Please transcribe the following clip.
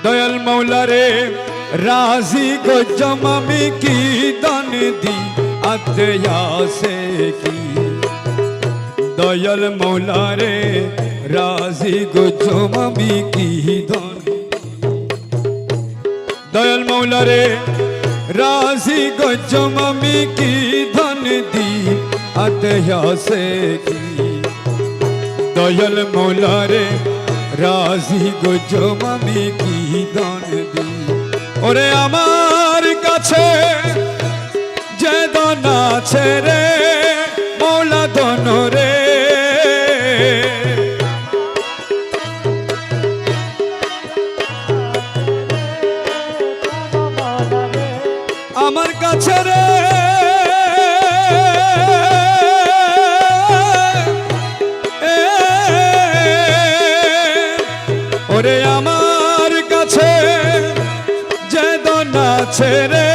দয়াল মৌলা রে রাজি গজম আমি কি দান দি আদয়াসে কি দয়াল মৌলা রে রাজি গজম আমি কি দান দয়াল মৌলা রে রাজি গজম আমি কি দান দি আদয়াসে কি দয়াল মৌলা রে রাজি গজম আমি কি দান দি ওরে আমার কাছে যে দান আছে রে মৌলা ধন রে আমার কাছে রে ওরে আমার কাছে যে দান আছে রে